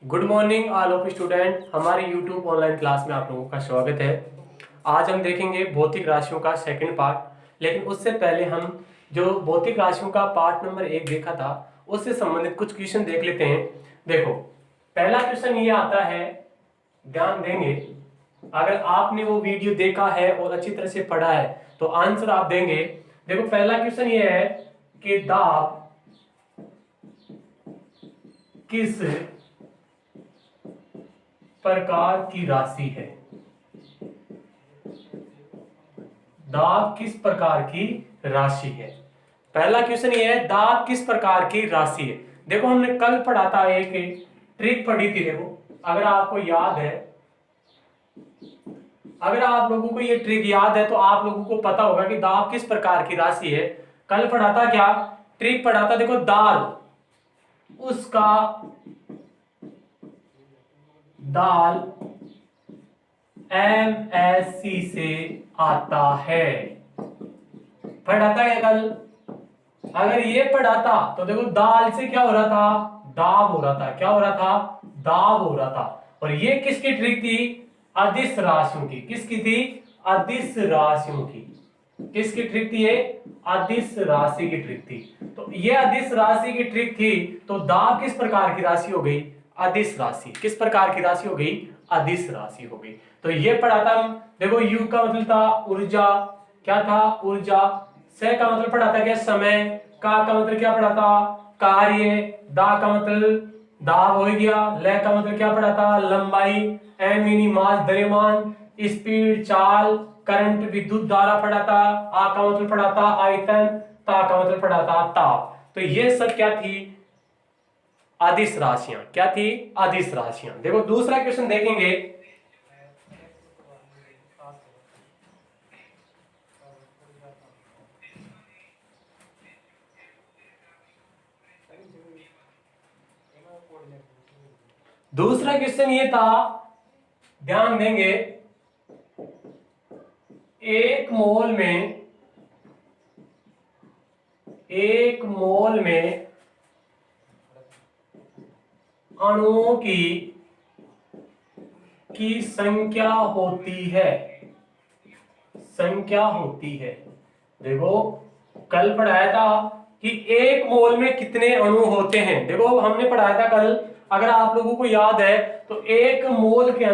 Good morning all of student. हमारी YouTube online class में आप लोगों का स्वागत है। आज हम देखेंगे भौतिक राशियों का सेकंड पार्ट। लेकिन उससे पहले हम जो भौतिक राशियों का पार्ट नंबर 1 देखा था उससे संबंधित कुछ क्वेश्चन देख लेते हैं। देखो, पहला क्वेश्चन ये आता है, ध्यान देंगे। अगर आपने वो वीडियो देखा है और अच्छी तरह से पढ़ा है तो आंसर आप देंगे। देखो, पहला क्वेश्चन ये है कि दाब किस प्रकार की राशि है। दाब किस प्रकार की राशि है। पहला क्वेश्चन ये है, दाब किस प्रकार की राशि है। देखो, हमने कल पढ़ा था, एक ट्रिक पढ़ी थी। देखो, अगर आपको याद है, अगर आप लोगों को ये ट्रिक याद है तो आप लोगों को पता होगा कि दाब किस प्रकार की राशि है। कल पढ़ा था, क्या ट्रिक पढ़ा था। देखो, दाल उसका दाल MSC से आता है। पढ़ा था क्या कल? अगर ये पढ़ा था तो देखो, दाल से क्या हो रहा था, दाब हो रहा था। क्या हो रहा था? दाब हो रहा था। और ये किसकी ट्रिक थी? अदिश राशियों की। किसकी थी? अदिश राशियों की। किसकी ट्रिक थी ये? अदिश राशि की ट्रिक थी। तो ये अदिश राशि की ट्रिक थी। तो दाब किस प्रकार की राशि हो गई? अदिश राशि। किस प्रकार की राशि हो गई? अदिश राशि हो गई। तो ये पढ़ा था हम। देखो, यू का मतलब था ऊर्जा। क्या था? ऊर्जा। से का मतलब पढ़ा था क्या? समय। का मतलब क्या पढ़ा था? कार्य। दा का मतलब दाब हो गया। ले का मतलब क्या पढ़ा था? लंबाई। एम यानी मास, द्रव्यमान, स्पीड, चाल, करंट, विद्युत धारा पढ़ा था। आ का मतलब पढ़ा था आयतन। ता का मतलब पढ़ा था ताप। तो ये सब क्या थी? अदिश राशियां। क्या थी? अदिश राशियां। देखो, दूसरा क्वेश्चन देखेंगे। दूसरा क्वेश्चन ये था, ध्यान देंगे, एक मोल में अणुओं की संख्या होती है। संख्या होती है। देखो, कल पढ़ाया था कि एक मोल में कितने अणु होते हैं। देखो, हमने पढ़ाया था कल, अगर आप लोगों को याद है तो एक मोल के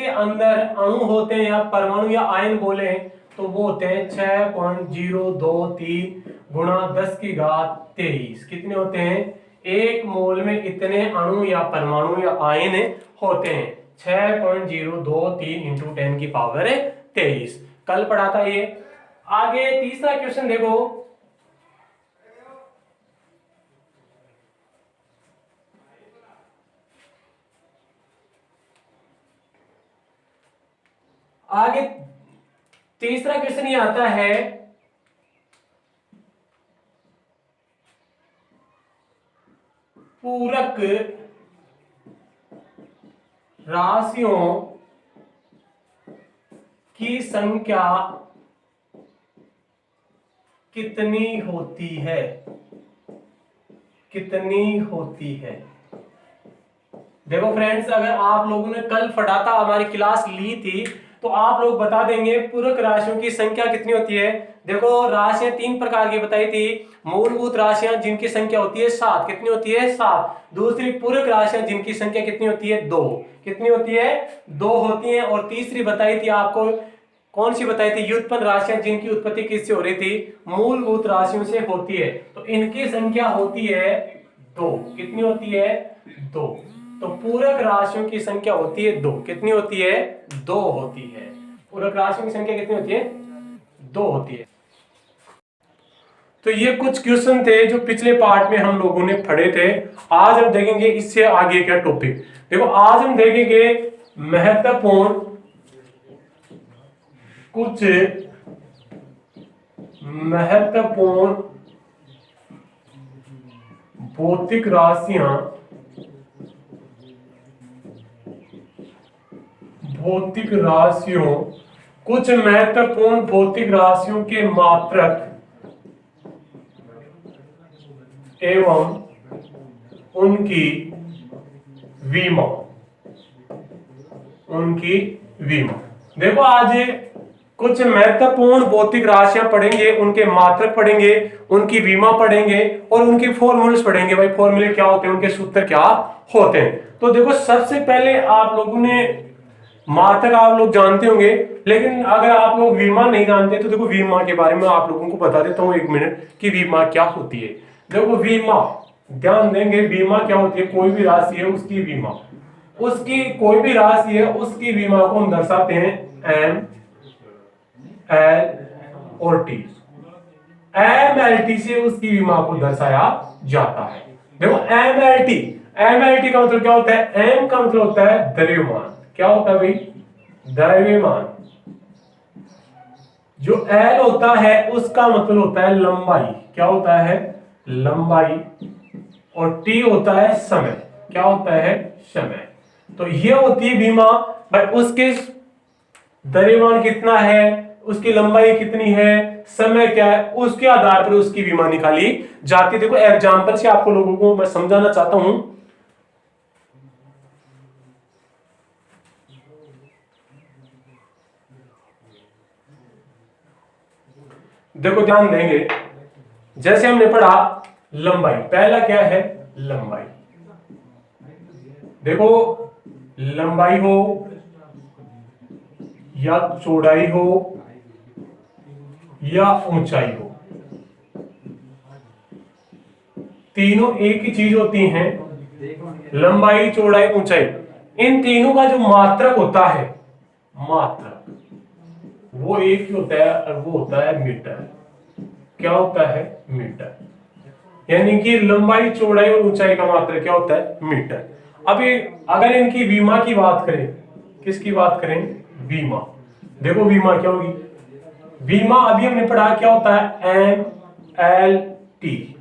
अंदर अणु होते हैं, या परमाणु या आयन बोले तो वो होते हैं 6.023 गुणा 10 की घात 23। कितने होते हैं? एक मोल में इतने अणु या परमाणु या आयन होते हैं। 6.023 इंटू 10 की पावर 23। कल पढ़ा था ये। आगे तीसरा क्वेश्चन देखो। आगे तीसरा क्वेश्चन ये आता है, पूरक राशियों की संख्या कितनी होती है? कितनी होती है? देखो फ्रेंड्स, अगर आप लोगों ने कल पढ़ा था, हमारी क्लास ली थी, तो आप लोग बता देंगे पूरक राशियों की संख्या कितनी होती है। देखो, राशियां 3 प्रकार की बताई थी। मूलभूत राशियां जिनकी संख्या होती है 7। कितनी होती है? 7। दूसरी पूरक राशियां जिनकी संख्या कितनी होती है? 2। कितनी होती है? 2 होती है। और तीसरी बताई थी आपको, कौन सी बताई थी? व्युत्पन्न राशियां जिनकी उत्पत्ति किससे हो रही थी? मूलभूत राशियों से होती है। तो इनकी संख्या होती है 2। कितनी होती है? 2। तो पूरक राशियों की संख्या होती है 2। कितनी होती है? 2 होती है। पूरक राशियों की संख्या कितनी होती है? 2 होती है। तो ये कुछ क्वेश्चन थे जो पिछले पार्ट में हम लोगों ने पढ़े थे। आज हम देखेंगे इससे आगे का टॉपिक। देखो, आज हम देखेंगे महत्वपूर्ण कुछ महत्वपूर्ण भौतिक राशियां, भौतिक राशियों, कुछ महत्वपूर्ण भौतिक राशियों के मात्रक एवं उनकी विमा, उनकी विमा। देखो आज कुछ महत्वपूर्ण भौतिक राशियां पढ़ेंगे, उनके मात्रक पढ़ेंगे, उनकी विमा पढ़ेंगे और उनके फॉर्मूले पढ़ेंगे। भाई फॉर्मूले क्या होते हैं, उनके सूत्र क्या होते हैं। तो देखो सबसे पहले आप लोगों ने मात्रक आप लोग जानते होंगे, लेकिन अगर आप लोग विमा नहीं जानते तो देखो विमा के बारे में आप लोगों को बता देता हूं 1 मिनट कि विमा क्या होती है। देखो विमा, ध्यान देंगे, बीमा क्या होती है, कोई भी राशि है उसकी बीमा, उसकी कोई भी राशि है उसकी बीमा को हम दर्शाते हैं एम एल और टी। एम एल टी से उसकी बीमा को दर्शाया जाता है। देखो M L T, M L T का मतलब क्या होता है, एम का मतलब होता है द्रव्यमान, क्या होता है भाई, द्रव्यमान। जो एल होता है उसका मतलब होता है लंबाई, क्या होता है, लंबाई। और टी होता है समय, क्या होता है, समय। तो ये होती है बीमा। बट उसके द्रव्यमान कितना है, उसकी लंबाई कितनी है, समय क्या है, उसके आधार पर उसकी बीमा निकाली जाती है। देखो एग्जांपल से आपको लोगों को मैं समझाना चाहता हूं। देखो ध्यान देंगे, जैसे हमने पढ़ा लंबाई, पहला क्या है, लंबाई। देखो लंबाई हो या चौड़ाई हो या ऊंचाई हो, तीनों एक ही चीज होती हैं। लंबाई, चौड़ाई, ऊंचाई, इन तीनों का जो मात्रक होता है, मात्रक वो एक ही होता है और वो होता है मीटर। क्या होता है, मीटर। यानी कि लंबाई, चौड़ाई और ऊंचाई का मात्रक क्या होता है, मीटर। अभी अगर इनकी बीमा की बात करें, किसकी बात करें, बीमा। देखो बीमा क्या होगी, बीमा अभी हमने पढ़ा क्या होता है, एम एल टी,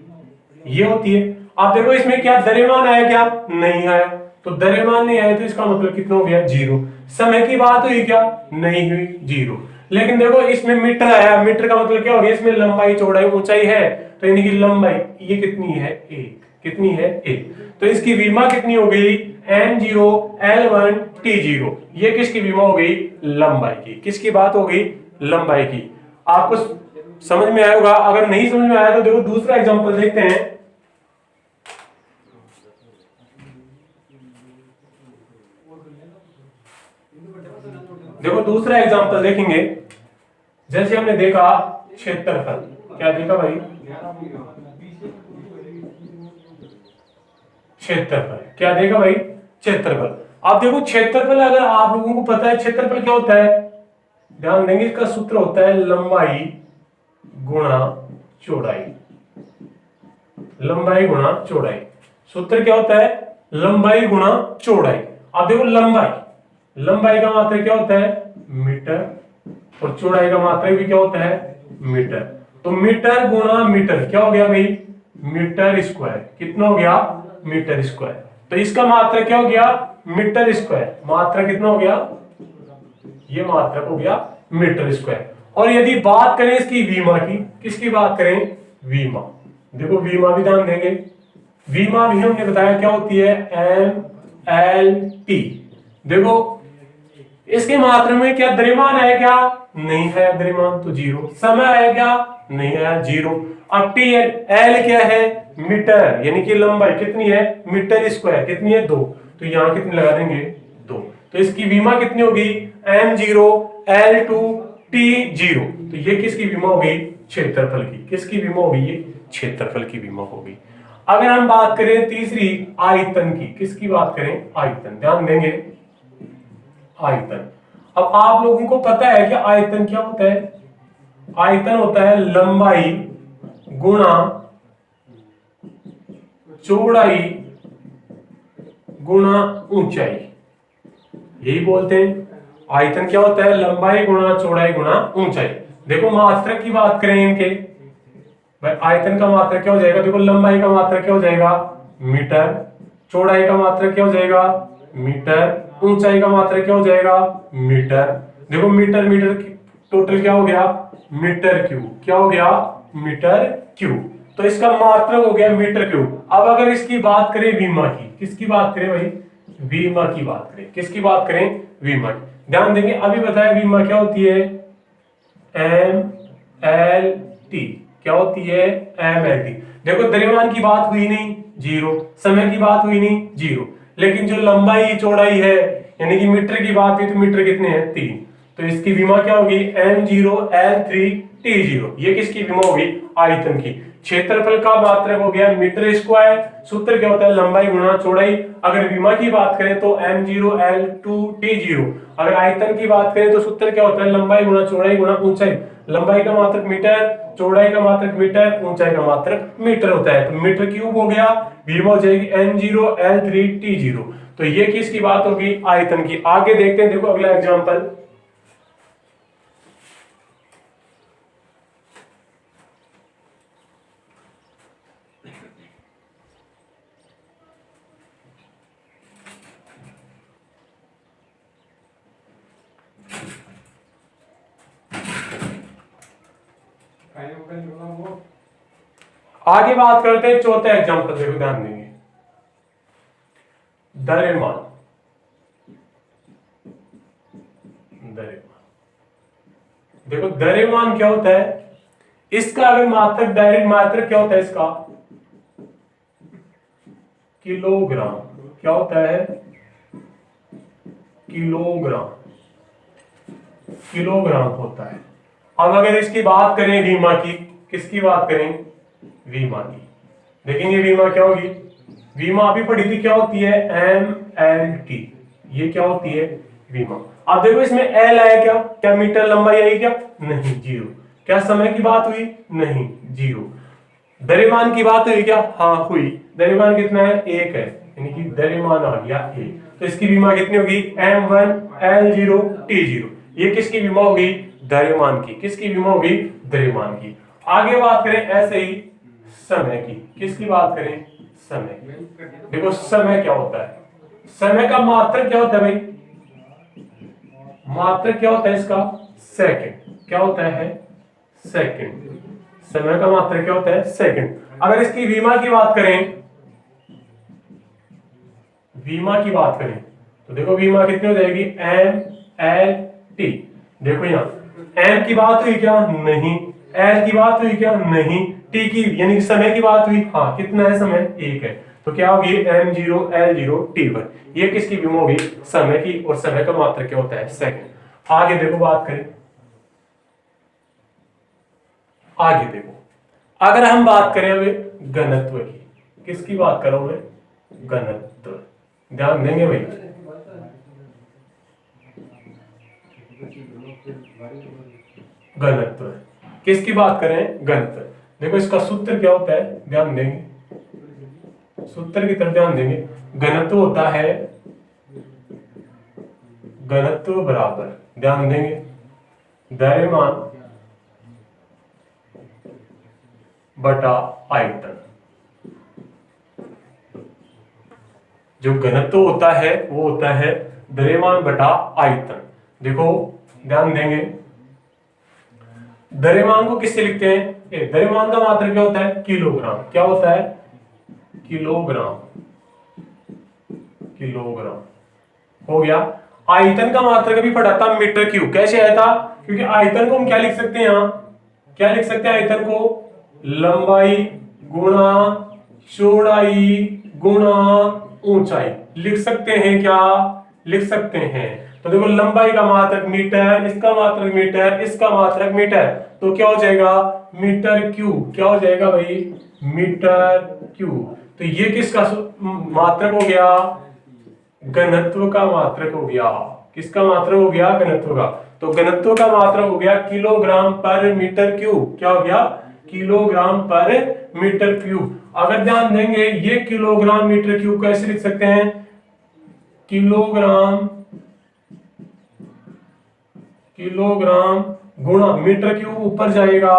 ये होती है। आप देखो इसमें क्या द्रव्यमान आया, क्या नहीं आया, तो द्रव्यमान नहीं आया तो इसका मतलब कितना हो गया, 0। समय की बात हुई क्या, नहीं हुई, 0। लेकिन देखो इसमें मीटर आया, मीटर का मतलब क्या हो गया, इसमें लंबाई, चौड़ाई, ऊंचाई है, तो यानी कि लंबाई ये कितनी है, 1, कितनी है, 1। तो इसकी बीमा कितनी हो गई, n0 l1 t0। ये किसकी बीमा हो गई, लंबाई की। किसकी बात हो गई, लंबाई की। आपको समझ में आया होगा। अगर नहीं समझ में आया तो देखो दूसरा एग्जांपल देखते हैं। देखो दूसरा एग्जांपल देखेंगे, जैसे हमने देखा क्षेत्रफल, क्या देखा भाई, क्षेत्रफल, क्या देखा भाई, क्षेत्रफल। अब देखो क्षेत्रफल, अगर आप लोगों को पता है क्षेत्रफल क्या होता है, ध्यान देंगे, इसका सूत्र होता है लंबाई गुणा चौड़ाई, लंबाई गुणा चौड़ाई। सूत्र क्या होता है, लंबाई गुणा चौड़ाई। अब देखो लंबाई, लंबाई का मात्रक क्या होता है, मीटर, और चौड़ाई का मात्रक भी क्या होता है, मीटर। तो मीटर गुणा मीटर क्या हो गया भाई, मीटर स्क्वायर। कितना हो गया, मीटर स्क्वायर। तो इसका मात्रक क्या हो गया, मीटर स्क्वायर। मात्रक कितना हो गया, ये मात्रक हो गया मीटर स्क्वायर। और यदि बात करें इसकी विमा की, किसकी बात करें, विमा। देखो विमा भी ध्यान देंगे, विमा भी हमने बताया क्या होती है, एम एल टी। देखो इसके मात्रा में क्या द्रव्यमान है, क्या नहीं है, द्रव्यमान तो 0। समय है क्या, नहीं है, 0। अब टी एल क्या है, मीटर, यानी कि लंबाई कितनी है, मीटर स्क्वायर, कितनी है, 2। तो यहां कितनी लगा देंगे, 2। तो इसकी बीमा कितनी होगी, m0 l2 t0। तो ये किसकी बीमा होगी, क्षेत्रफल की। किसकी बीमा होगी, ये क्षेत्रफल की बीमा होगी। अगर हम बात करें तीसरी आयतन की, किसकी बात करें, आयतन। ध्यान देंगे आयतन। अब आप लोगों को पता है कि आयतन क्या होता है, आयतन होता है लंबाई गुणा चौड़ाई गुणा ऊंचाई, यही बोलते हैं। आयतन क्या होता है, लंबाई गुणा चौड़ाई गुणा ऊंचाई। देखो मात्रक की बात करें इनके, भाई आयतन का मात्रक क्या हो जाएगा, देखो लंबाई का मात्रक क्या हो जाएगा, मीटर, चौड़ाई का मात्रक क्या हो जाएगा, मीटर, ऊंचाई का मात्रक क्या हो जाएगा, मीटर। देखो मीटर, मीटर टोटल क्या हो गया, मीटर क्यूब। क्या हो गया, मीटर क्यूब। तो इसका मात्रक हो गया मीटर क्यूब। अब अगर इसकी बात करें वीमा की, किसकी बात करें भाई, वीमा की बात करें, किसकी बात करें, वीमा की। ध्यान देंगे अभी बताया वीमा क्या होती है, एम एल टी, क्या होती है, एम एल टी। देखो द्रव्यमान की बात हुई नहीं, जीरो, समय की बात हुई नहीं, जीरो, लेकिन जो लंबाई चौड़ाई है यानी कि मीटर की बात हुई तो मीटर कितने हैं, 3, तो इसकी विमा क्या होगी, m0l3t0। ये किसकी विमा होगी, आयतन की। क्षेत्रफल का मात्रक हो गया मीटर स्क्वायर, सूत्र क्या होता है, लंबाई गुणा चौड़ाई। अगर विमा की बात करें तो m0l2t0। अगर आयतन की बात करें तो सूत्र क्या होता है, लंबाई गुणा चौड़ाई गुणा ऊंचाई। लंबाई का मात्रक मीटर, चौड़ाई का मात्रक मीटर, ऊंचाई का मात्रक मीटर होता है, तो मीटर क्यूब हो गया, विमा हो जाएगी m0l3t0। तो ये किसकी बात होगी, आयतन की। आगे देखते हैं, देखो अगला एग्जांपल। आगे बात करते हैं चौथा एग्जांपल, देखो ध्यान देंगे, द्रव्यमान। देखो द्रव्यमान क्या होता है, इसका अगर मात्रक, डायरेक्ट मात्रक क्या होता है इसका, किलोग्राम। क्या होता है, किलोग्राम, किलोग्राम होता है। अब अगर इसकी बात करें वीमा की, किसकी बात करें, वीमा की, देखेंगे वीमा क्या होगी, वीमा अभी पढ़ी थी, क्या होती है, एम एल टी। ये क्या होती है, वीमा। अब देखो इसमें एल आया क्या, क्या मीटर लंबाई आई क्या, नहीं, जीरो। क्या समय की बात हुई, नहीं, जीरो। द्रव्यमान की बात हुई क्या, हाँ हुई। द्रव्यमान कितना है, 1 है, यानी कि द्रव्यमान आ गया 1। तो इसकी विमा कितनी होगी, m1l0t0। ये किसकी विमा होगी, द्रव्यमान की। किसकी विमा होगी, द्रव्यमान की। आगे बात करें ऐसे ही समय की, किसकी बात करें, समय की। देखो समय क्या होता है, समय का मात्रक क्या होता है भाई, मात्रक क्या होता है इसका, सेकंड। क्या होता है, सेकंड। समय का मात्रक क्या होता है, सेकंड। अगर इसकी विमा की बात करें, विमा की बात करें तो देखो विमा कितनी हो जाएगी, एम एल टी। देखो यहां एम की बात हुई क्या, नहीं, एल की बात हुई क्या, नहीं, टी की यानी कि समय की बात हुई, हाँ, कितना है समय, 1 है, तो क्या होगी, m0l0t1। ये किसकी विमा होगी, समय की, और समय का मात्रक क्या होता है, सेकंड। आगे देखो बात करें, आगे देखो, अगर हम बात करें अभी घनत्व की, किसकी बात कर रहा हूं मैं, घनत्व। ध्यान देंगे भाई, घनत्व, किसकी बात करें, घनत्व। देखो इसका सूत्र क्या होता है, ध्यान देंगे, सूत्र की तरफ ध्यान देंगे। घनत्व होता है, घनत्व बराबर, ध्यान देंगे, द्रव्यमान बटा आयतन। जो घनत्व होता है वो होता है द्रव्यमान बटा आयतन। देखो ध्यान देंगे, द्रव्यमान को किससे लिखते हैं, द्रव्यमान का मात्रक क्या होता है, किलोग्राम। क्या होता है, किलोग्राम, किलोग्राम हो गया। आयतन का मात्रक अभी पढ़ा था मीटर क्यूब। कैसे आया था, क्योंकि आयतन को हम क्या लिख सकते हैं, यहां क्या लिख सकते हैं, आयतन को लंबाई गुणा चौड़ाई गुणा ऊंचाई लिख सकते हैं, क्या लिख सकते हैं। तो देखो लंबाई का मात्रक मीटर, इसका मात्रक मीटर, इसका मात्रक मीटर, तो क्या हो जाएगा, मीटर क्यूब। क्या हो जाएगा भाई, मीटर क्यूब। तो ये किसका मात्रक हो गया, घनत्व का मात्रक हो गया। किसका मात्रक हो गया, घनत्व का। तो घनत्व का मात्रक हो गया किलोग्राम पर मीटर क्यूब। क्या हो गया, किलोग्राम पर मीटर क्यूब। अगर ध्यान देंगे ये किलोग्राम मीटर क्यूब कैसे लिख सकते हैं, किलोग्राम, किलोग्राम गुणा मीटर क्यूब ऊपर जाएगा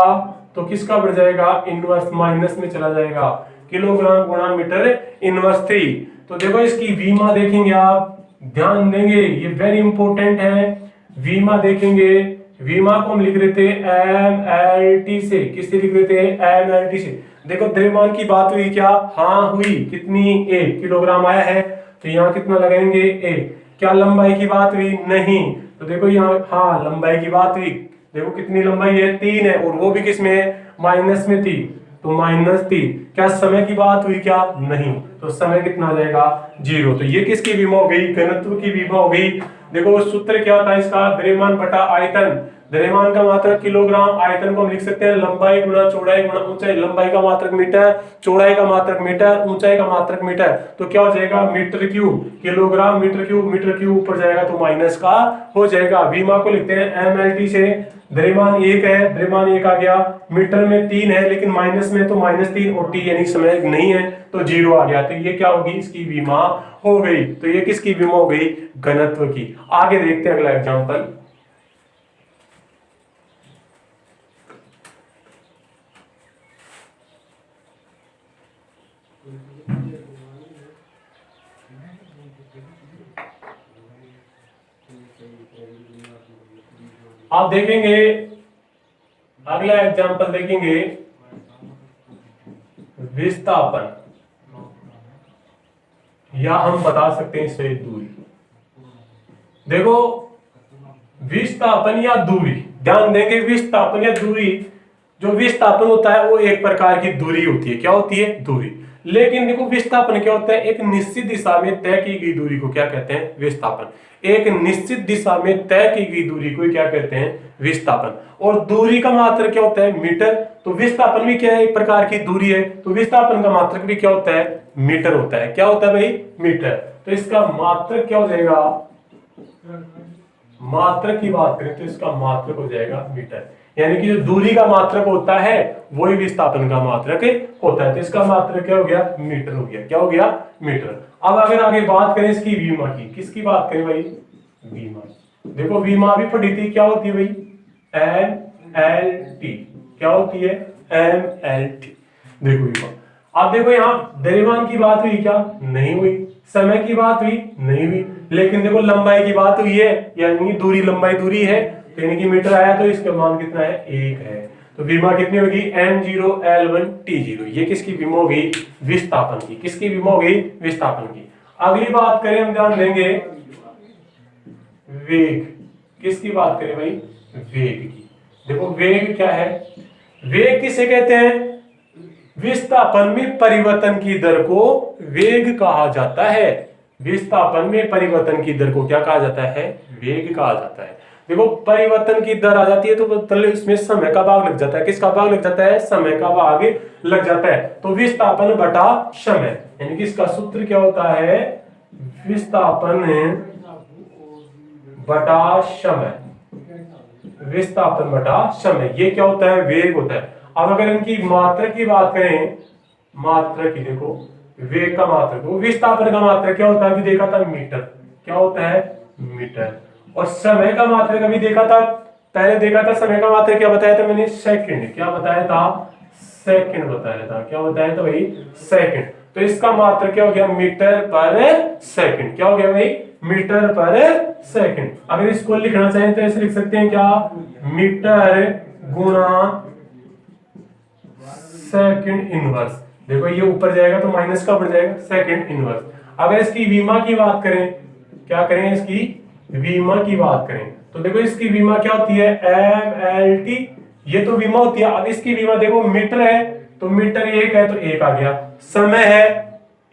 तो किसका बढ़ जाएगा, इनवर्स माइनस में चला जाएगा, किलोग्राम गुणा मीटर इनवर्स 3। तो देखो इसकी वीमा देखेंगे आप, ध्यान देंगे, ये वेरी इंपॉर्टेंट है। वीमा देखेंगे, विमा को हम लिख रहे थे mlt से, किससे लिख रहे थे mlt से। देखो द्रव्यमान की बात हुई क्या, हाँ हुई, कितनी 1 किलोग्राम आया है, तो यहाँ कितना लगाएंगे 1। क्या लंबाई की बात हुई, नहीं, तो देखो यहाँ हाँ लंबाई की बात हुई, देखो कितनी लंबाई है 3 है, और वो भी किस में है, माइनस में थी, तो -3। क्या समय की बात हुई क्या, नहीं, तो समय कितना आ जाएगा 0। तो ये किसकी विमा हो गई, घनत्व की विमा हो गई। देखो सूत्र क्या होता है इसका, द्रव्यमान बटा आयतन। द्रव्यमान का मात्रक किलोग्राम, आयतन को हम लिख सकते हैं लंबाई गुणा चौड़ाई गुणा ऊंचाई। लंबाई का मात्रक मीटर, चौड़ाई का मात्रक मीटर, ऊंचाई का मात्रक मीटर, तो क्या हो जाएगा metre cube. Kilogram metre cube ऊपर जाएगा तो माइनस का हो जाएगा। विमा को लिखते हैं mlt से। द्रव्यमान 1 है, द्रव्यमान 1 आ गया, मीटर में 3 है लेकिन माइनस में, तो -3 और t यानी समय नहीं है तो 0 आ गया, तो ये क्या होगी, इसकी विमा हो गई। तो ये किसकी विमा हो गई, घनत्व की। आगे देखते हैं अगला एग्जांपल। आप देखेंगे अगला एग्जांपल देखेंगे, विस्थापन, या हम बता सकते हैं इसे दूरी। देखो विस्थापन या दूरी, ध्यान देंगे विस्थापन या दूरी, जो विस्थापन होता है वो एक प्रकार की दूरी होती है। क्या होती है, दूरी। लेकिन देखो विस्थापन क्या होता है, एक निश्चित दिशा में तय की गई दूरी को क्या कहते हैं, विस्थापन। एक निश्चित दिशा में तय की गई दूरी को क्या कहते हैं, विस्थापन। और दूरी का मात्रक क्या होता है, मीटर। तो विस्थापन भी क्या है, एक प्रकार की दूरी है, तो विस्थापन का मात्रक भी क्या होता है, मीटर होता है। क्या होता है भाई, मीटर। तो इसका मात्रक क्या हो जाएगा, मात्रक की बात करें तो इसका मात्रक हो जाएगा मीटर। यानी कि जो दूरी का मात्रक होता है वही विस्थापन का मात्रक होता है। तो इसका मात्रक क्या हो गया, मीटर हो गया। क्या हो गया, मीटर। अब अगर आगे बात करें इसकी विमा की, किसकी बात करें भाई, विमा। देखो विमा भी पढ़ी थी, क्या होती है भाई, mlt। क्या होती है, mlt। देखो विमा। अब देखो यहाँ द्रव्यमान की बात हुई क्या, नहीं हुई। समय की बात हुई, नहीं हुई। लेकिन देखो लंबाई की बात हुई है, यानी दूरी, लंबाई दूरी है, तो यानी कि मीटर आया, तो इसका मान कितना है, 1 है। तो विमा कितनी होगी, m0 l1 t0। ये किसकी विमा हो गई, विस्थापन की। किसकी विमा हो गई, विस्थापन की। अगली बात करें, हम ध्यान देंगे वेग। किसकी बात करें भाई, वेग की। देखो वेग क्या है, वेग किसे कहते हैं, विस्थापन में परिवर्तन की दर को वेग कहा जाता है। विस्थापन में परिवर्तन की दर को क्या कहा जाता है, वेग कहा जाता है। देखो परिवर्तन की दर आ जाती है तो मतलब इसमें समय का भाग लग जाता है। किसका भाग लग जाता है, समय का भाग लग जाता है। तो विस्थापन बटा समय, यानी कि इसका सूत्र क्या होता है, विस्थापन बटा समय। विस्थापन बटा समय, ये क्या होता है, वेग होता है। अब अगर इनकी मात्रक की बात करें, मात्रक की, देखो वेग का मात्रक, वो विस्थापन का मात्रक क्या होता है, अभी देखा था मीटर। क्या होता है, मीटर। और समय का मात्रक अभी देखा था, पहले देखा था समय का मात्रक क्या बताया था मैंने, सेकंड। क्या बताया था, सेकंड बताया था। क्या बताया था भाई, सेकंड। तो इसका मात्रक क्या हो गया, मीटर पर सेकंड। क्या हो गया भाई, मीटर पर सेकंड। अगर इसको लिखना चाहें तो ऐसे लिख सकते हैं, क्या, मीटर गुणा सेकंड इनवर्स। देखो ये ऊपर जाएगा तो माइनस का बढ़ जाएगा, सेकंड इनवर्स। अगर इसकी विमा की बात करें, क्या करें, इसकी विमा की बात करें तो देखो इसकी विमा क्या होती है, mlt। ये तो विमा होती है। अब इसकी विमा देखो, मीटर है तो मीटर 1 है तो 1 आ गया। समय है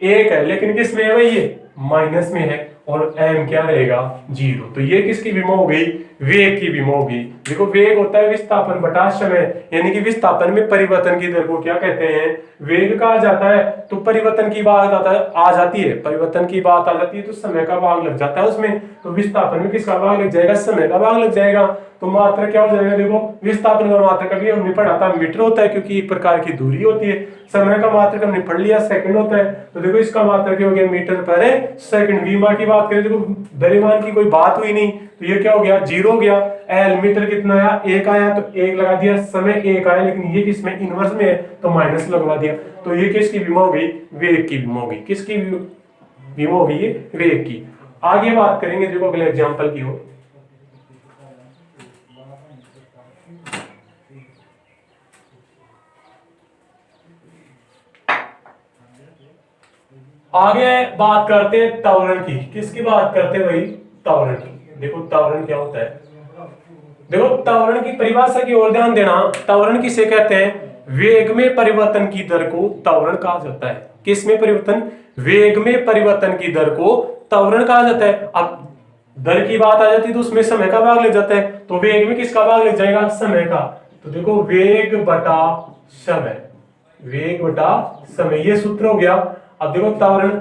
1 है, लेकिन किस में है भाई, ये माइनस में है, और m क्या रहेगा, 0। तो ये किसकी विमा हो गई, वेग की विमा हो गई। देखो वेग होता है विस्थापन बटा समय, यानी कि विस्थापन में परिवर्तन की दर को क्या कहते हैं, वेग कहा जाता है। तो परिवर्तन की बात आ जाती है, परिवर्तन की बात आ जाती है तो समय का भाग लग जाता है उसमें। तो विस्थापन में किसका भाग लग जाएगा, समय का भाग लग जाएगा। तो मात्रा क्या हो जाएगा, देखो विस्थापन का मात्रक अभी हमने पढ़ा था मीटर होता है, क्योंकि एक प्रकार की दूरी होती है। समय का मात्रक हमने पढ़ लिया सेकंड होता है। तो देखो इसका मात्रक क्या हो गया, मीटर पर सेकंड। विमा की बात करें, देखो द्रव्यमान की कोई बात हुई नहीं, तो ये क्या हो गया, 0 हो गया। एल मीटर कितना आया, 1 आया तो 1 लगा दिया। समय 1 आया, लेकिन ये किसमें, इनवर्स में है, तो माइनस लगवा दिया। तो ये किसकी विमा हो गई, वेग की विमा हो गई। किसकी विमा हो गई, ये वेग की। आगे बात करेंगे, देखो अगले एग्जांपल की हो। आगे बात करते हैं त्वरण की। किसकी बात करते हैं भाई? त्वरण की। देखो त्वरण क्या होता है, देखो त्वरण की परिभाषा की ओर ध्यान देना। त्वरण किसे कहते हैं? वेग में परिवर्तन की दर को त्वरण कहा जाता है। किस में परिवर्तन? वेग में परिवर्तन की दर को त्वरण कहा जाता है। अब दर की बात आ जाती है तो उसमें समय का भाग लग जाता है, तो वेग में किसका भाग लग जाएगा? समय का। तो देखो वेग बटा समय, वेग बटा समय, ये सूत्र हो गया। अब देखो त्वरण,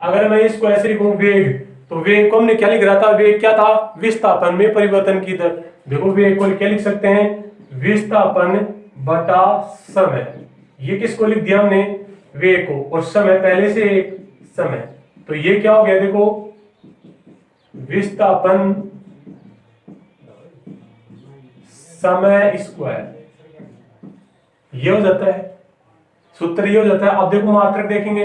अगर मैं इसको ऐसे लिखूं वेग, तो वेग को हमने क्या लिख रहा था? वेग क्या था? विस्थापन में परिवर्तन की दर। देखो वेग को क्या लिख सकते हैं? विस्थापन बटा समय। ये किसको लिख दिया हमने? वेग को, और समय पहले से एक समय, तो ये क्या हो गया? देखो विस्थापन समय स्क्वायर, ये हो जाता है सूत्र, ये हो जाता है। अब देखो मात्रक देखेंगे,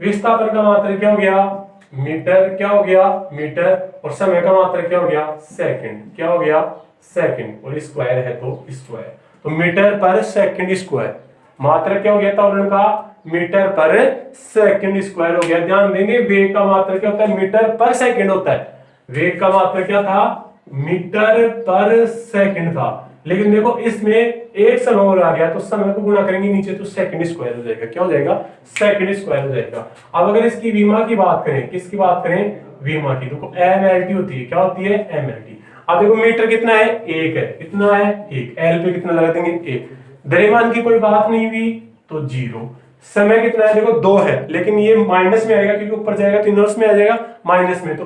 विस्थापन का मात्रक क्या हो गया? मीटर। क्या हो गया? मीटर। और समय का मात्रक क्या हो गया? सेकंड। क्या हो गया? सेकंड। और स्क्वायर है तो स्क्वायर, तो मीटर पर सेकंड स्क्वायर। मात्रक क्या हो गया त्वरण का? मीटर पर सेकंड स्क्वायर हो गया। ध्यान देंगे वेग का मात्रक क्या होता है? मीटर पर सेकंड होता है। वेग का मात्रक क्या था? मीटर पर सेकंड था। लेकिन देखो इसमें एक समय और आ गया, तो समय को गुणा करेंगे नीचे तो सेकंड स्क्वायर हो जाएगा। क्या हो जाएगा? सेकंड स्क्वायर हो जाएगा। अब अगर इसकी विमा की बात करें, किसकी बात करें? विमा की। देखो एमएलटी होती है। क्या होती है? एमएलटी। अब देखो मीटर कितना है? एक है। कितना है? एक। एल पे कितना लगा देंगे? एक। द्रव्यमान की कोई बात नहीं हुई तो जीरो। समय कितना है? देखो दो है, लेकिन ये माइनस में आएगा क्योंकि ऊपर जाएगा तो इनवर्स में आ जाएगा माइनस में, तो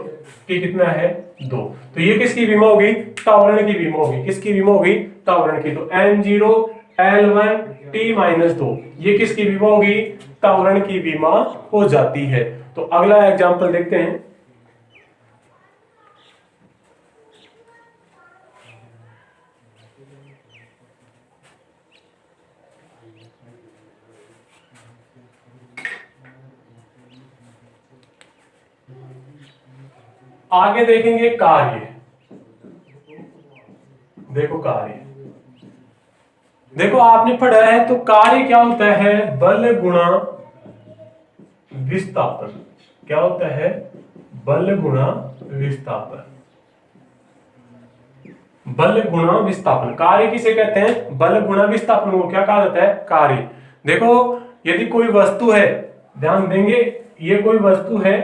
टी कितना है? दो। तो ये किसकी विमा हो गई? त्वरण की विमा होगी। किसकी विमा होगी? त्वरण की। तो m0 l1 t माइनस दो, ये किसकी विमा होगी? त्वरण की विमा हो जाती है। तो अगला एग्जांपल देखते हैं। आगे देखेंगे कार्य। देखो कार्य, देखो आपने पढ़ा है तो कार्य क्या होता है? बल गुणा विस्थापन। क्या होता है? बल गुणा विस्थापन। बल गुणा विस्थापन, कार्य किसे कहते हैं? बल गुणा विस्थापन को क्या कहा जाता है? कार्य। देखो यदि कोई वस्तु है, ध्यान देंगे, ये कोई वस्तु है,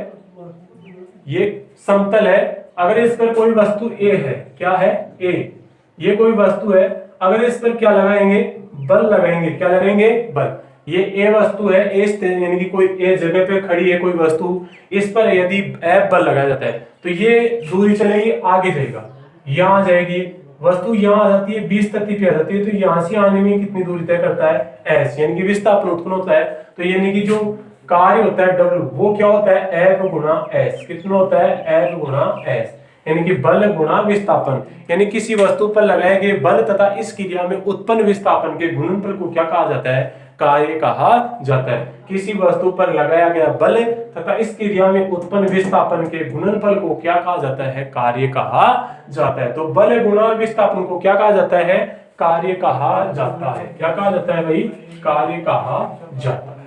ये समतल है, अगर इस पर कोई वस्तु ए है, क्या है? ए। ये कोई वस्तु है, अगर इस पर क्या लगाएंगे? बल लगाएंगे। क्या लगाएंगे? बल। ये ए वस्तु है, यानी कि कोई ए जगह पे खड़ी है कोई वस्तु, इस पर यदि एफ बल लगाया जाता है तो ये दूरी चलेगी, आगे जाएगा, यहां जाएगी, वस्तु यहां आ जाती है 20 तक पे आ जाती है, तो यहां से आने में कितनी दूरी तय करता है? एस, यानी कि विस्थापन उत्पन्न होता है। तो यानी कि जो कार्य होता है डब्ल्यू, वो क्या होता है? एफ गुणा एस। कितना होता है? एफ गुणा एस, यानी कि बल गुणा विस्थापन। यानी किसी वस्तु पर लगाए गए बल तथा इस क्रिया में उत्पन्न विस्थापन के गुणनफल को क्या कहा जाता है? कार्य कहा जाता है। किसी वस्तु पर लगाया गया बल तथा इस क्रिया में उत्पन्न विस्थापन के गुणनफल को क्या कहा जाता है? कार्य कहा जाता है। तो बल गुणा विस्थापन को क्या कहा जाता है? कार्य कहा जाता है। क्या कहा जाता है भाई? कार्य कहा जाता है।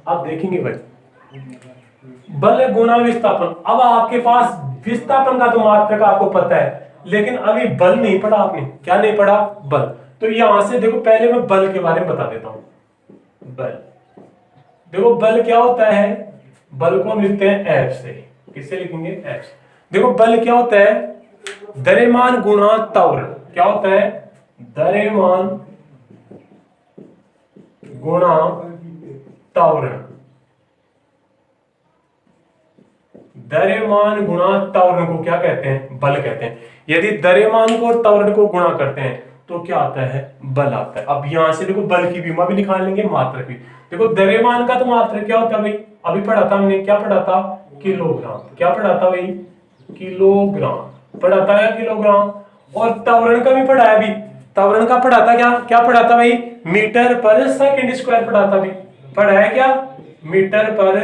आप देखेंगे भाई, बल गुणा विस्थापन। अब आपके पास विस्थापन का तो मात्रक आपको पता है, लेकिन अभी बल नहीं पढ़ा आपने। क्या नहीं पढ़ा? बल। तो यहां से देखो, पहले मैं बल के बारे में बता देता हूं। बल, देखो बल क्या होता है? बल को हम लिखते हैं एफ से। किससे लिखेंगे? एफ से। देखो बल क्या होता है? द्रव्यमान गुणा त्वरण। क्या होता है? द्रव्यमान गुणा त्वरण। द्रव्यमान गुणा त्वरण को क्या कहते हैं? बल कहते हैं। यदि द्रव्यमान को त्वरण को गुणा करते हैं तो क्या आता है? बल आता है। अब यहां से देखो बल की विमा भी निकाल लेंगे, मात्रक भी। देखो द्रव्यमान का तो मात्रक क्या होता है भाई? अभी पढ़ा था हमने, क्या पढ़ा था? किलोग्राम। क्या पढ़ा था भाई? किलोग्राम पढ़ा था या किलोग्राम? और त्वरण का भी पढ़ा है अभी। त्वरण का पढ़ा था क्या? क्या पढ़ा था भाई? मीटर पर सेकंड स्क्वायर पढ़ा था अभी। पढ़ा है क्या? मीटर पर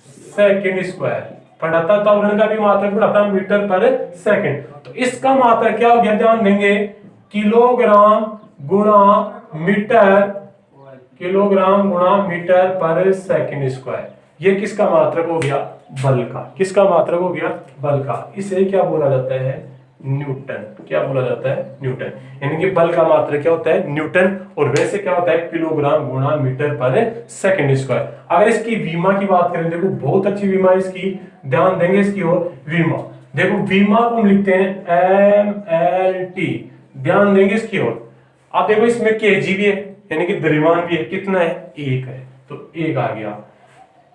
सेकंड स्क्वायर पढ़ा था। त्वरण का भी मात्रक पढ़ा था, मीटर पर सेकंड। तो इसका मात्रक क्या हो गया? ध्यान देंगे, किलोग्राम गुणा मीटर किलोग्राम गुणा मीटर पर सेकंड स्क्वायर। ये किसका मात्रक हो गया? बल का। किसका मात्रक हो गया? बल का। इसे क्या बोला जाता है? न्यूटन। क्या बोला जाता है? न्यूटन। यानी कि बल का मात्रक क्या होता है? न्यूटन। और वैसे क्या होता है? किलोग्राम गुणा मीटर पर सेकंड स्क्वायर। अगर इसकी विमा की बात करें, देखो बहुत अच्छी विमा इसकी, ध्यान देंगे इसकी ओर। विमा, देखो विमा को हम लिखते हैं MLT, ध्यान देंगे इसकी ओर। आप देखो इसमें केजी भी है, यानी कि द्रव्यमान भी है। कितना है? 1 है, तो 1 आ गया।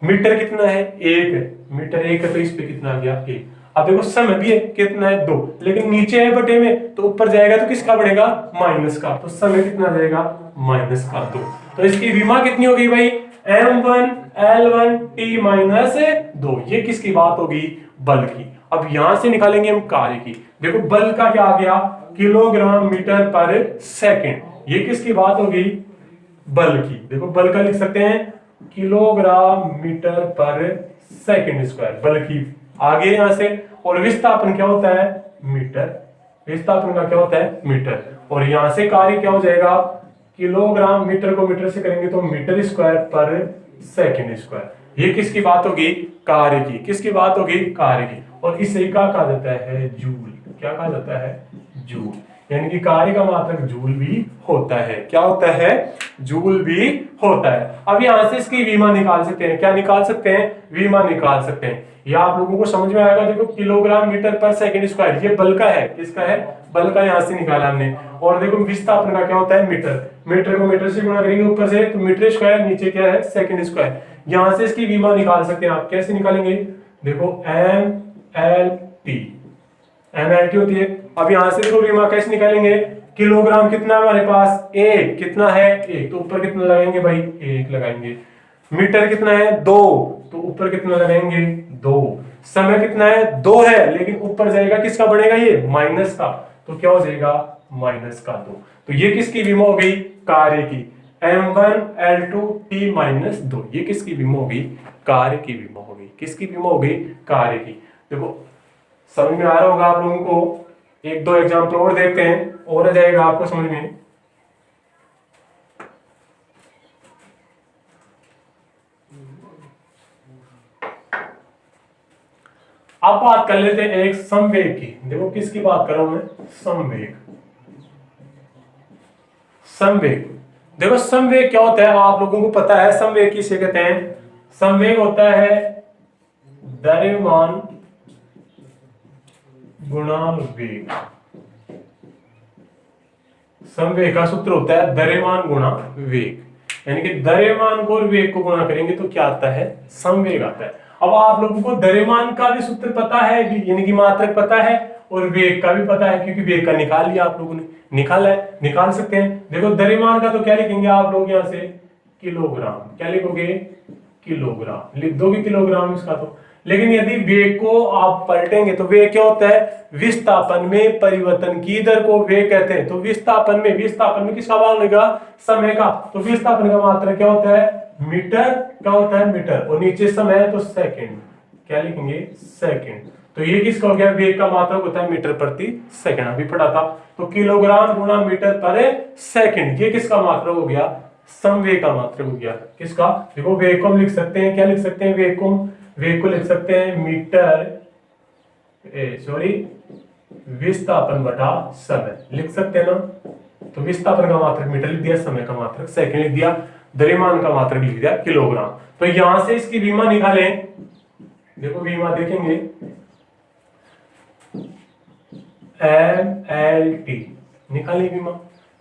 मीटर कितना है? 1 है। मीटर 1 है, तो इस पे कितना आ गया? 1। अब देखो समय भी है, कितना है? 2। लेकिन नीचे है बटे में, तो ऊपर जाएगा तो किसका बढ़ेगा? माइनस का। तो समय कितना आ जाएगा? माइनस का 2। तो इसकी विमा कितनी होगी भाई? M1L1T minus 2। ये किसकी बात होगी? बल की। अब यहां से निकालेंगे हम कार्य की। देखो बल का क्या आ गया? किलोग्राम मीटर पर सेकंड। ये किसकी बात होगी? बल की। देखो बल का लिख सकते हैं किलोग्राम मीटर पर सेकंड स्क्वायर, बल की। आगे यहां से, और विस्थापन क्या होता है? मीटर। विस्थापन का क्या होता है? मीटर। और यहां से कार्य क्या हो जाएगा? किलोग्राम, मीटर को मीटर से करेंगे तो मीटर स्क्वायर पर सेकंड स्क्वायर। ये किसकी बात होगी? कार्य की। किसकी बात होगी? कार्य की। और इसे क्या कहा जाता है? जूल। क्या कहा जाता है? जूल। यानी कि कार्य का मात्रक जूल भी होता है। क्या होता है? जूल भी होता है। अब यहां से इसकी विमा निकाल सकते हैं। क्या निकाल सकते हैं? विमा निकाल सकते हैं। ये आप लोगों को समझ में आएगा। देखो किलोग्राम मीटर पर सेकंड स्क्वायर, ये बल का है। किसका है? बल का। यहां से निकाला हमने। और देखो विस्थापन का क्या होता है? मीटर। मीटर को मीटर से गुणा करेंगे ऊपर से, तो मीटर स्क्वायर, नीचे क्या है? Second square. यहां से इसकी विमा निकाल सकते हैं आप। कैसे निकालेंगे? देखो MLT, MLT होती है। अब यहां से देखो विमा कैसे निकालेंगे? किलोग्राम कितना है हमारे पास? 1। कितना है? 1। तो ऊपर कितना लगाएंगे भाई? 1 लगाएंगे। मीटर कितना है? 2। तो ऊपर कितना लगाएंगे? 2। समय कितना है? 2 है, लेकिन ऊपर जाएगा किसका बढ़ेगा? ये माइनस का। तो क्या हो जाएगा? माइनस का 2। तो ये किसकी विमा हो गई? कार्य की। M1L2T minus 2। ये किसकी विमा हो गई? कार्य की विमा हो गई। किसकी विमा हो गई? कार्य की। देखो समझ में आ रहा होगा आप लोगों को। एक दो एग्जाम्पल और देखते हैं, और आ जाएगा आपको समझ में। अब बात कर लेते हैं एक संवेग की। देखो किसकी बात कर रहा हूं मैं? संवेग। संवेग, देखो संवेग क्या होता है? आप लोगों को पता है संवेग किसे कहते हैं? संवेग होता है द्रव्यमान गुणा वेग। संवेग का सूत्र होता है द्रव्यमान गुणा वेग। यानी कि द्रव्यमान को और वेग को गुणा करेंगे तो क्या आता है? संवेग आता है। अब आप लोगों को द्रव्यमान का भी सूत्र पता है, यानी कि मात्रक पता है, और वेग का भी पता है, क्योंकि वेग का निकाल लिया आप लोगों ने। निकाला है, निकाल सकते हैं। देखो द्रव्यमान का तो क्या लिखेंगे आप लोग? यहां से किलोग्राम। क्या लिखोगे? किलोग्राम लिख दोगे, किलोग्राम इसका तो। लेकिन यदि वेग को आप पलटेंगे तो वेग क्या होता है? विस्थापन में परिवर्तन की दर को वेग कहते हैं। तो विस्थापन में किसका मान लेगा? समय का। तो विस्थापन का मात्रक क्या होता है? मीटर। क्या होता है? मीटर। और नीचे समय है तो सेकंड। क्या लिखेंगे? सेकंड। तो ये किसका हो गया? वेग का मात्रक होता है मीटर प्रति सेकंड, अभी पढ़ा था। तो किलोग्राम गुणा मीटर पर सेकंड, ये किसका मात्रक हो गया? संवेग का मात्रक हो गया। किसका? देखो वेग को हम लिख सकते हैं, क्या लिख सकते हैं? वेग को लिख सकते हैं मीटर, सॉरी, विस्थापन बटा समय लिख सकते हैं ना। तो विस्थापन का मात्रक मीटर लिख दिया, समय का मात्रक सेकंड लिख दिया, द्रव्यमान का मात्रक लिख दिया किलोग्राम। तो यहां से इसकी विमा निकालें। देखो विमा देखेंगे MLT, निकालें विमा।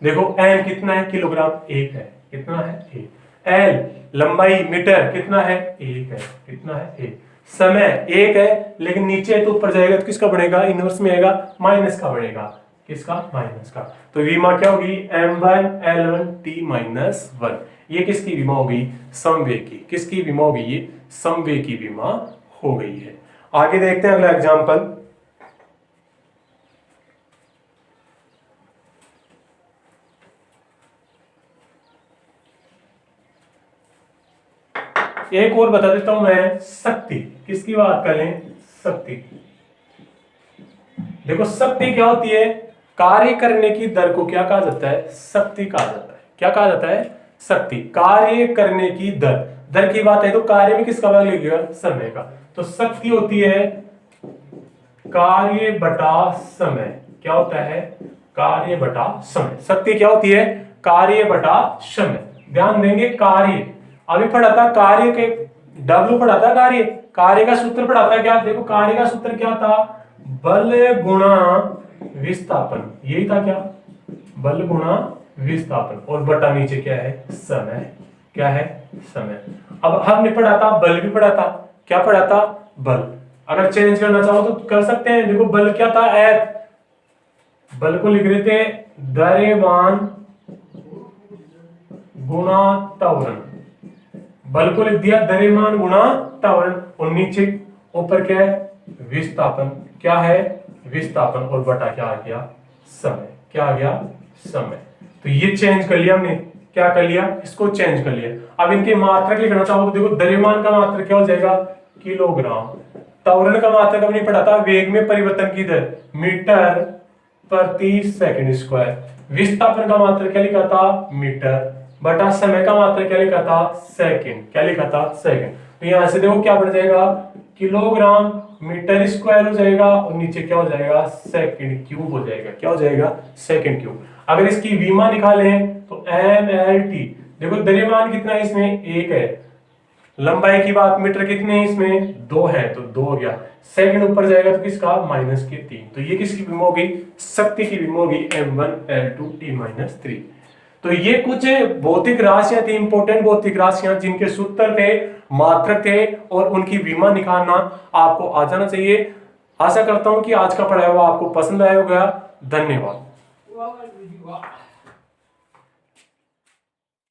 देखो M कितना है? किलोग्राम 1 है। कितना है? 1। L लंबाई मीटर कितना है? 1 है। कितना है? 1। समय 1 है, लेकिन नीचे है तो ऊपर जाएगा तो किसका बढ़ेगा? इनवर्स में आएगा, माइनस का बढ़ेगा। किसका? माइनस का। तो विमा क्या होगी? M1L1T minus 1। ये किसकी विमा होगी? संवेग की। किसकी विमा होगी? ये संवेग की विमा हो गई है। आगे देखते हैं अगला एग्जाम्पल। एक और बता देता हूं मैं, शक्ति। किसकी बात कर लें? शक्ति। देखो शक्ति क्या होती है? कार्य करने की दर को क्या कहा जाता है? शक्ति कहा जाता है। क्या कहा जाता है? शक्ति, कार्य करने की दर, दर की बात है तो कार्य में किसका भाग लगेगा, समय का। तो शक्ति होती है कार्य बटा समय। क्या होता है, कार्य बटा समय। शक्ति क्या होती है, कार्य बटा समय। ध्यान देंगे, कार्य अभी पढ़ा था, कार्य के W पढ़ा था, कार्य, कार्य का सूत्र पढ़ा था क्या, देखो कार्य का सूत्र क्या था, बल गुणा विस्थापन, यही था क्या, बल गुणा विस्थापन, और बटा नीचे क्या है, समय। क्या है, समय। अब हमने पढ़ा था बल भी पढ़ा था, क्या पढ़ा था, बल। अगर चेंज करना चाहो तो कर सकते हैं। देखो बल क्या था, F, बल को लिख रहे थे द्रव्यमान गुणा त्वरण, बल को लिख दिया द्रव्यमान गुणा त्वरण, और नीचे ऊपर क्या है, विस्थापन। क्या है, विस्थापन, और बटा क्या आ गया, समय। क्या आ गया, समय। तो ये चेंज कर लिया हमने, क्या कर लिया, इसको चेंज कर लिया। अब इनके मात्रक लिखना चाहो तो देखो द्रव्यमान का मात्रक क्या हो जाएगा, किलोग्राम। त्वरण का मात्रक हमने पढ़ा था वेग में परिवर्तन की दर, मीटर प्रति सेकंड स्क्वायर। विस्थापन का मात्रक क्या लिखा था, मीटर, बटा समय का मात्रक क्या लिखा था, सेकंड। क्या लिखा था, सेकंड। तो यहां से देखो क्या बन जाएगा, किलोग्राम मीटर स्क्वायर हो जाएगा, और नीचे क्या हो जाएगा, सेकंड क्यूब हो जाएगा। क्या हो जाएगा, सेकंड क्यूब। अगर इसकी विमा निकालें तो MLT, देखो द्रव्यमान कितना है इसमें, 1 है, लंबाई की बात, मीटर कितने हैं इसमें, 2 है, तो 2 हो गया, सेकंड ऊपर जाएगा तो किसका, -3। तो ये किसकी विमा होगी, शक्ति की विमा होगी, M1L2T-3। तो ये कुछ भौतिक राशियां थी, इंपॉर्टेंट भौतिक राशियां, जिनके सूत्र थे, मात्रक थे, और उनकी विमा निकालना आपको आ जाना चाहिए। आशा करता हूं कि आज का पढ़ाया हुआ आपको पसंद आया होगा। धन्यवाद।